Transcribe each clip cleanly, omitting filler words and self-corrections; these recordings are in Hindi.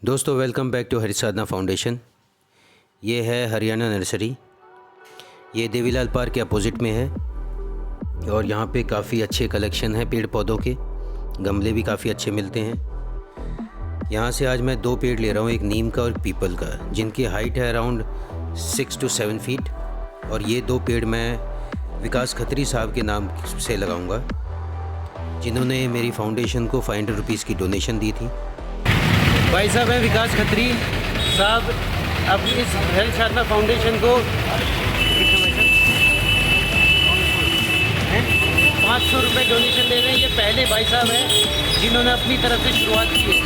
दोस्तों वेलकम बैक टू हरिसाधना फाउंडेशन। ये है हरियाणा नर्सरी। ये देवीलाल पार्क के अपोजिट में है और यहाँ पे काफ़ी अच्छे कलेक्शन है पेड़ पौधों के। गमले भी काफ़ी अच्छे मिलते हैं। यहाँ से आज मैं 2 पेड़ ले रहा हूँ, एक नीम का और एक पीपल का, जिनकी हाइट है अराउंड 6 to 7 फीट। और ये 2 पेड़ मैं विकास खत्री साहब के नाम से लगाऊंगा, जिन्होंने मेरी फाउंडेशन को 500 रुपीज़ की डोनेशन दी थी। भाई साहब हैं विकास खत्री साहब, अब इस हरिसाधना फाउंडेशन को 500 रुपये डोनेशन दे रहे हैं। ये पहले भाई साहब हैं जिन्होंने अपनी तरफ से शुरुआत की है।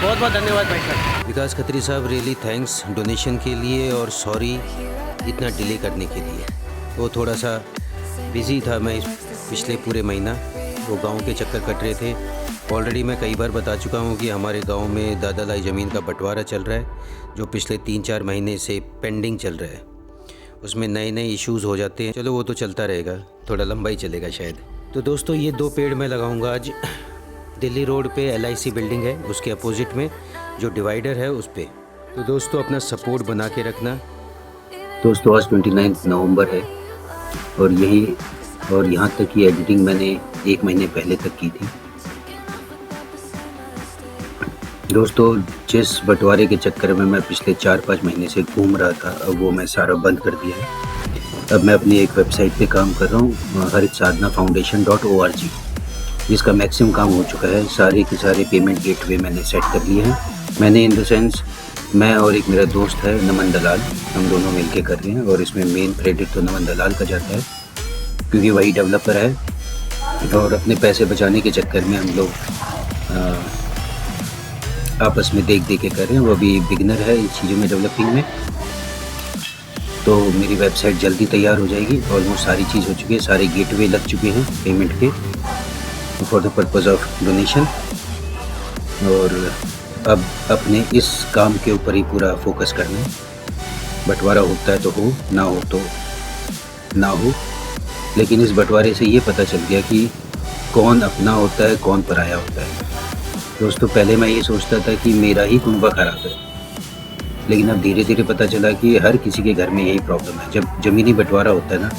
बहुत बहुत धन्यवाद भाई साहब। विकास खत्री साहब, रियली थैंक्स डोनेशन के लिए और सॉरी इतना डिले करने के लिए। वो थोड़ा सा बिज़ी था मैं पिछले पूरे महीना, वो गांव के चक्कर कट रहे थे। ऑलरेडी मैं कई बार बता चुका हूँ कि हमारे गांव में दादा लाई ज़मीन का बंटवारा चल रहा है, जो पिछले 3-4 महीने से पेंडिंग चल रहा है। उसमें नए नए इश्यूज़ हो जाते हैं। चलो वो तो चलता रहेगा, थोड़ा लंबा ही चलेगा शायद। तो दोस्तों ये 2 पेड़ मैं लगाऊंगा आज दिल्ली रोड पे LIC बिल्डिंग है, उसके अपोजिट में जो डिवाइडर है उस पर। तो दोस्तों अपना सपोर्ट बना के रखना। दोस्तों आज 29 नवंबर है और यहाँ तक की एडिटिंग मैंने 1 महीने पहले तक की थी। दोस्तों जिस बंटवारे के चक्कर में मैं पिछले 4-5 महीने से घूम रहा था, अब वो मैं सारा बंद कर दिया है। अब मैं अपनी एक वेबसाइट पे काम कर रहा हूँ, harisadhanafoundation.org, जिसका मैक्सिमम काम हो चुका है। सारे के सारे पेमेंट गेटवे मैंने सेट कर लिए हैं। मैंने इन द सेंस मैं और एक मेरा दोस्त है नमन दलाल, हम दोनों मिलके कर रहे हैं। और इसमें मेन क्रेडिट तो नमन दलाल का जाता है, क्योंकि वही डेवलपर है। और अपने पैसे बचाने के चक्कर में हम लोग आपस में देख के कर रहे हैं। वो अभी बिगिनर है इस चीज़ों में, डेवलपिंग में। तो मेरी वेबसाइट जल्दी तैयार हो जाएगी। ऑलमोस्ट सारी चीज़ हो चुकी है, सारे गेटवे लग चुके हैं पेमेंट के for the purpose of donation. और अब अपने इस काम के ऊपर ही पूरा फोकस करना है। बंटवारा होता है तो हो, ना हो तो ना हो। लेकिन इस बंटवारे से ये पता चल गया कि कौन अपना होता है, कौन पराया होता है। दोस्तों पहले मैं ये सोचता था कि मेरा ही कुनबा ख़राब है, लेकिन अब धीरे धीरे पता चला कि हर किसी के घर में यही प्रॉब्लम है। जब ज़मीनी बंटवारा होता है ना,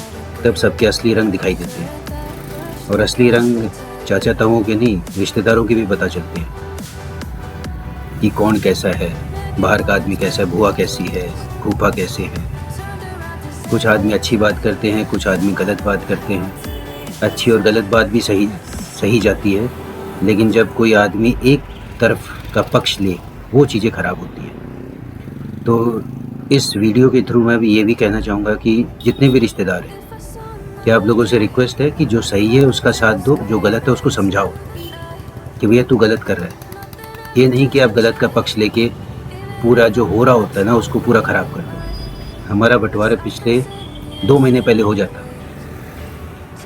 तब सबके असली रंग दिखाई देते हैं। और असली रंग चाचा ताऊओं के नहीं, रिश्तेदारों के भी पता चलते हैं कि कौन कैसा है, बाहर का आदमी कैसा है, बुआ कैसी है, फूफा कैसे हैं। कुछ आदमी अच्छी बात करते हैं, कुछ आदमी गलत बात करते हैं। अच्छी और गलत बात भी सही जाती है, लेकिन जब कोई आदमी एक तरफ का पक्ष ले, वो चीज़ें ख़राब होती हैं। तो इस वीडियो के थ्रू मैं भी ये भी कहना चाहूँगा कि जितने भी रिश्तेदार हैं, क्या आप लोगों से रिक्वेस्ट है कि जो सही है उसका साथ दो, जो गलत है उसको समझाओ कि भैया तू गलत कर रहा है। ये नहीं कि आप गलत का पक्ष लेके पूरा जो हो रहा होता है ना उसको पूरा ख़राब कर दो। हमारा बंटवारा पिछले 2 महीने पहले हो जाता,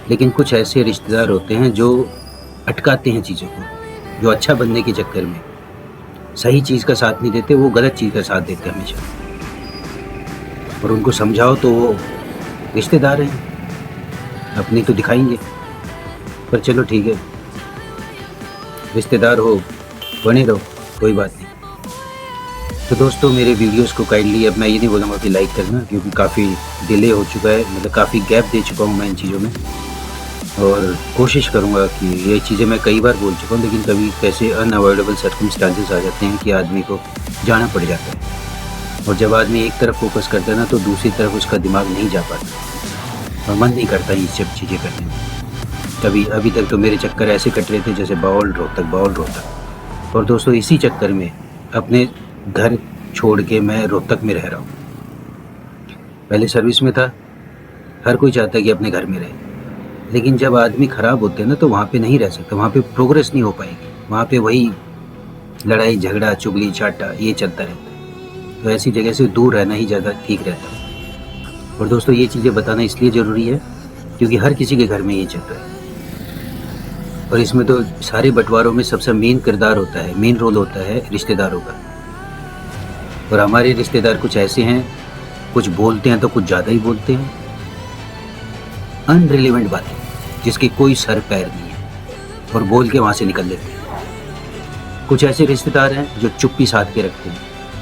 लेकिन कुछ ऐसे रिश्तेदार होते हैं जो अटकाते हैं चीज़ों को, जो अच्छा बनने के चक्कर में सही चीज़ का साथ नहीं देते, वो गलत चीज़ का साथ देते हमेशा। और उनको समझाओ तो वो रिश्तेदार हैं, अपनी तो दिखाएंगे। पर चलो ठीक है, रिश्तेदार हो बने रहो, कोई बात नहीं। तो दोस्तों मेरे वीडियोस को काइंडली, अब मैं ये नहीं बोलूँगा कि लाइक करना, क्योंकि काफ़ी डिले हो चुका है, मतलब काफ़ी गैप दे चुका हूँ मैं इन चीज़ों में। और कोशिश करूँगा कि ये चीज़ें मैं कई बार बोल चुका हूँ, लेकिन कभी कैसे अनअवॉइडेबल सर्कमस्टांसेस आ जाते हैं कि आदमी को जाना पड़ जाता है। और जब आदमी एक तरफ फोकस करता है ना, तो दूसरी तरफ उसका दिमाग नहीं जा पाता और मन नहीं करता ये सब चीज़ें करने में। अभी तक तो मेरे चक्कर ऐसे कट रहे थे जैसे बावल रोहतक। और दोस्तों इसी चक्कर में अपने घर छोड़ के मैं रोहतक में रह रहा हूँ। पहले सर्विस में था, हर कोई चाहता है कि अपने घर में रहे, लेकिन जब आदमी ख़राब होते हैं ना, तो वहाँ पे नहीं रह सकता, वहाँ पे प्रोग्रेस नहीं हो पाएगी। वहाँ पे वही लड़ाई झगड़ा चुगली चाटा ये चलता रहता है। तो ऐसी जगह से दूर रहना ही ज़्यादा ठीक रहता है। और दोस्तों ये चीज़ें बताना इसलिए ज़रूरी है क्योंकि हर किसी के घर में ये चल रहा है। और इसमें तो सारे बंटवारों में सबसे मेन किरदार होता है, मेन रोल होता है रिश्तेदारों का। और हमारे रिश्तेदार कुछ ऐसे हैं, कुछ बोलते हैं तो कुछ ज़्यादा ही बोलते हैं, अनरिलेवेंट बातें जिसके कोई सर पैर नहीं है, और बोल के वहाँ से निकल लेते हैं। कुछ ऐसे रिश्तेदार हैं जो चुप्पी साध के रखते हैं,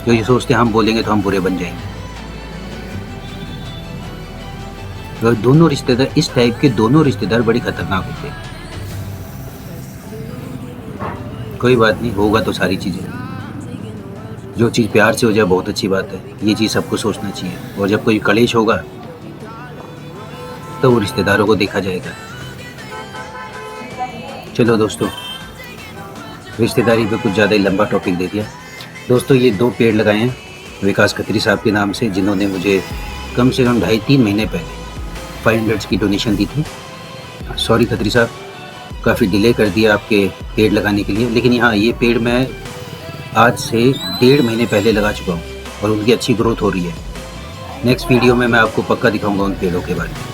जो ये सोचते हैं हम बोलेंगे तो हम बुरे बन जाएंगे। और दोनों रिश्तेदार, इस टाइप के दोनों रिश्तेदार बड़ी खतरनाक होते हैं। कोई बात नहीं, होगा तो सारी चीज़ें, जो चीज़ प्यार से हो जाए बहुत अच्छी बात है, ये चीज़ सबको सोचना चाहिए। और जब कोई कलेश होगा तो वो रिश्तेदारों को देखा जाएगा। चलो दोस्तों, रिश्तेदारी पे कुछ ज़्यादा ही लंबा टॉपिक दे दिया। दोस्तों, ये 2 पेड़ लगाए हैं विकास खत्री साहब के नाम से, जिन्होंने मुझे कम से कम 2.5-3 महीने पहले 500 की डोनेशन दी थी। सॉरी खत्री साहब, काफ़ी डिले कर दिया आपके पेड़ लगाने के लिए, लेकिन हाँ, ये पेड़ मैं आज से 1.5 महीने पहले लगा चुका हूँ और उनकी अच्छी ग्रोथ हो रही है। नेक्स्ट वीडियो में मैं आपको पक्का दिखाऊंगा उन पेड़ों के बारे में,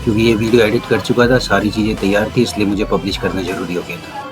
क्योंकि ये वीडियो एडिट कर चुका था, सारी चीज़ें तैयार थी, इसलिए मुझे पब्लिश करना ज़रूरी हो गया था।